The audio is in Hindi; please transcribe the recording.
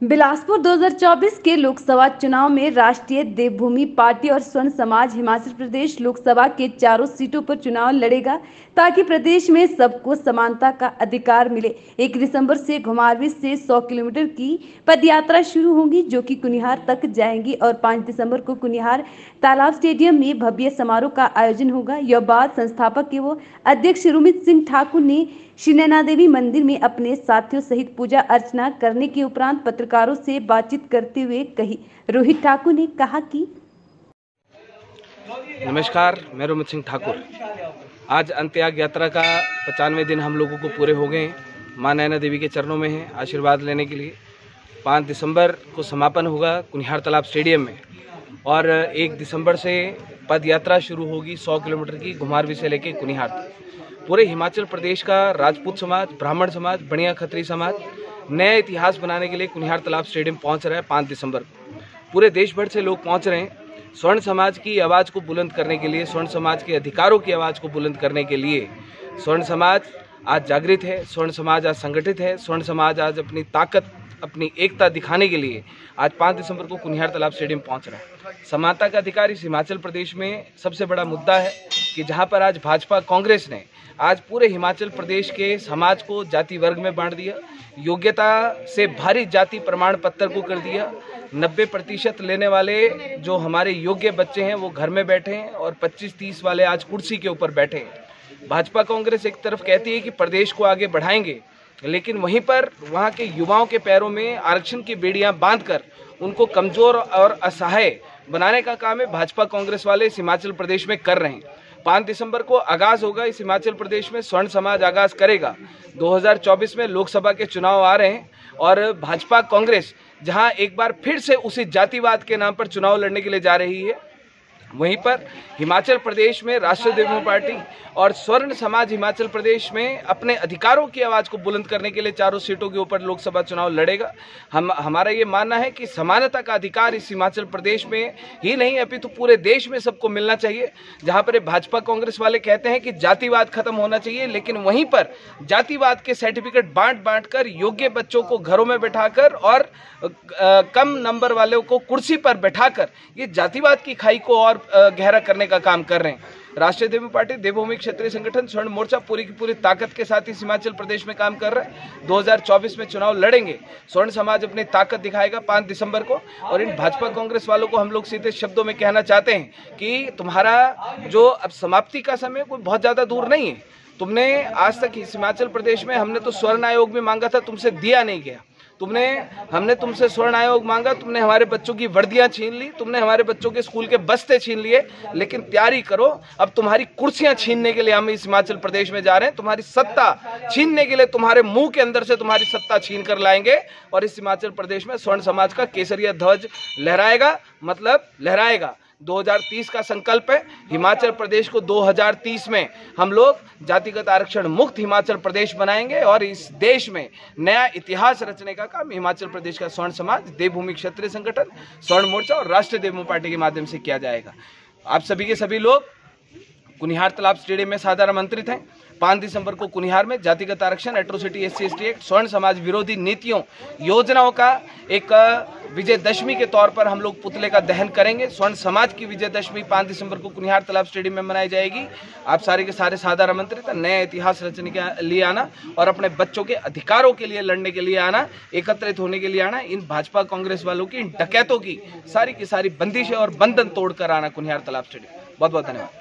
बिलासपुर 2024 के लोकसभा चुनाव में राष्ट्रीय देवभूमि पार्टी और स्वर्ण समाज हिमाचल प्रदेश लोकसभा के चारों सीटों पर चुनाव लड़ेगा ताकि प्रदेश में सबको समानता का अधिकार मिले। 1 दिसंबर से घुमारवीं से 100 किलोमीटर की पदयात्रा शुरू होगी जो कि कुनिहार तक जाएंगी और 5 दिसंबर को कुनिहार तालाब स्टेडियम में भव्य समारोह का आयोजन होगा। यह बात संस्थापक एवं अध्यक्ष रुमित सिंह ठाकुर ने श्री नैना देवी मंदिर में अपने साथियों सहित पूजा अर्चना करने के उपरांत पत्रकारों से बातचीत करते हुए कही। रोहित ठाकुर ने कहा कि नमस्कार, मैं रुमित सिंह ठाकुर। आज अंत्ययाग यात्रा का 95वें दिन हम लोगों को पूरे हो गए हैं। मां नैना देवी के चरणों में हैं आशीर्वाद लेने के लिए। 5 दिसंबर को समापन होगा कुनिहार तालाब स्टेडियम में और 1 दिसंबर से पद यात्रा शुरू होगी 100 किलोमीटर की घुमारवीं से लेके कुनिहार तक। पूरे हिमाचल प्रदेश का राजपूत समाज, ब्राह्मण समाज, बनिया खत्री समाज नया इतिहास बनाने के लिए कुनिहार तालाब स्टेडियम पहुंच रहा है 5 दिसंबर को। पूरे देश भर से लोग पहुंच रहे हैं स्वर्ण समाज की आवाज़ को बुलंद करने के लिए, स्वर्ण समाज के अधिकारों की आवाज़ को बुलंद करने के लिए। स्वर्ण समाज आज जागृत है, स्वर्ण समाज आज संगठित है, स्वर्ण समाज आज अपनी ताकत, अपनी एकता दिखाने के लिए आज 5 दिसंबर को कुनिहार तालाब स्टेडियम पहुंच रहा है। समानता का अधिकार इस हिमाचल प्रदेश में सबसे बड़ा मुद्दा है कि जहां पर आज भाजपा कांग्रेस ने आज पूरे हिमाचल प्रदेश के समाज को जाति वर्ग में बांट दिया, योग्यता से भारी जाति प्रमाण पत्र को कर दिया। 90% लेने वाले जो हमारे योग्य बच्चे हैं वो घर में बैठे हैं और 25-30 वाले आज कुर्सी के ऊपर बैठे हैं। भाजपा कांग्रेस एक तरफ कहती है कि प्रदेश को आगे बढ़ाएंगे, लेकिन वहीं पर वहाँ के युवाओं के पैरों में आरक्षण की बेड़ियां बांधकर उनको कमजोर और असहाय बनाने का काम है भाजपा कांग्रेस वाले इस हिमाचल प्रदेश में कर रहे हैं। 5 दिसंबर को आगाज होगा इस हिमाचल प्रदेश में, स्वर्ण समाज आगाज करेगा। 2024 में लोकसभा के चुनाव आ रहे हैं और भाजपा कांग्रेस जहां एक बार फिर से उसी जातिवाद के नाम पर चुनाव लड़ने के लिए जा रही है, वहीं पर हिमाचल प्रदेश में राष्ट्रीय देवभूमि पार्टी और स्वर्ण समाज हिमाचल प्रदेश में अपने अधिकारों की आवाज़ को बुलंद करने के लिए चारों सीटों के ऊपर लोकसभा चुनाव लड़ेगा। हमारा ये मानना है कि समानता का अधिकार इस हिमाचल प्रदेश में ही नहीं अपितु पूरे देश में सबको मिलना चाहिए। जहां पर भाजपा कांग्रेस वाले कहते हैं कि जातिवाद खत्म होना चाहिए, लेकिन वहीं पर जातिवाद के सर्टिफिकेट बांट कर योग्य बच्चों को घरों में बैठाकर और कम नंबर वालों को कुर्सी पर बैठाकर ये जातिवाद की खाई को और गहरा करने का काम कर रहे हैं। राष्ट्रीय देवभूमि पार्टी, देवभूमि क्षेत्रीय संगठन, स्वर्ण मोर्चा पूरी की पूरी ताकत के साथ इस हिमाचल प्रदेश में काम कर रहा है। 2024 में चुनाव लड़ेंगे, स्वर्ण समाज अपनी ताकत दिखाएगा 5 दिसंबर को। और इन भाजपा कांग्रेस वालों को हम लोग सीधे शब्दों में कहना चाहते हैं कि तुम्हारा जो अब समाप्ति का समय कोई बहुत ज्यादा दूर नहीं है। तुमने आज तक इस हिमाचल प्रदेश में, हमने तो स्वर्ण आयोग में मांगा था, तुमसे दिया नहीं गया। हमने तुमसे स्वर्ण आयोग मांगा, तुमने हमारे बच्चों की वर्दियां छीन ली, तुमने हमारे बच्चों के स्कूल के बस्ते छीन लिए। लेकिन तैयारी करो, अब तुम्हारी कुर्सियां छीनने के लिए हम इस हिमाचल प्रदेश में जा रहे हैं। तुम्हारी सत्ता छीनने के लिए तुम्हारे मुंह के अंदर से तुम्हारी सत्ता छीन कर लाएंगे और इस हिमाचल प्रदेश में स्वर्ण समाज का केसरिया ध्वज लहराएगा, मतलब लहराएगा। 2030 का संकल्प है, हिमाचल प्रदेश को 2030 में हम लोग जातिगत आरक्षण मुक्त हिमाचल प्रदेश बनाएंगे और इस देश में नया इतिहास रचने का काम हिमाचल प्रदेश का स्वर्ण समाज, देवभूमि क्षेत्रीय संगठन, स्वर्ण मोर्चा और राष्ट्रीय देवभूमि पार्टी के माध्यम से किया जाएगा। आप सभी के सभी लोग कुनिहार तालाब स्टेडियम में सादर आमंत्रित हैं। 5 दिसंबर को कुनिहार में जातिगत आरक्षण, एट्रोसिटी, SC/ST एक्ट, स्वर्ण समाज विरोधी नीतियों, योजनाओं का एक विजयदशमी के तौर पर हम लोग पुतले का दहन करेंगे। स्वर्ण समाज की विजयदशमी 5 दिसंबर को कुनिहार तालाब स्टेडियम में मनाई जाएगी। आप सारे के सारे सादर आमंत्रित हैं। नया इतिहास रचने के लिए आना और अपने बच्चों के अधिकारों के लिए लड़ने के लिए आना, एकत्रित होने के लिए आना। इन भाजपा कांग्रेस वालों की, इन डकैतों की सारी बंदिशें और बंधन तोड़कर आना कुनिहार तालाब स्टेडियम। बहुत बहुत धन्यवाद।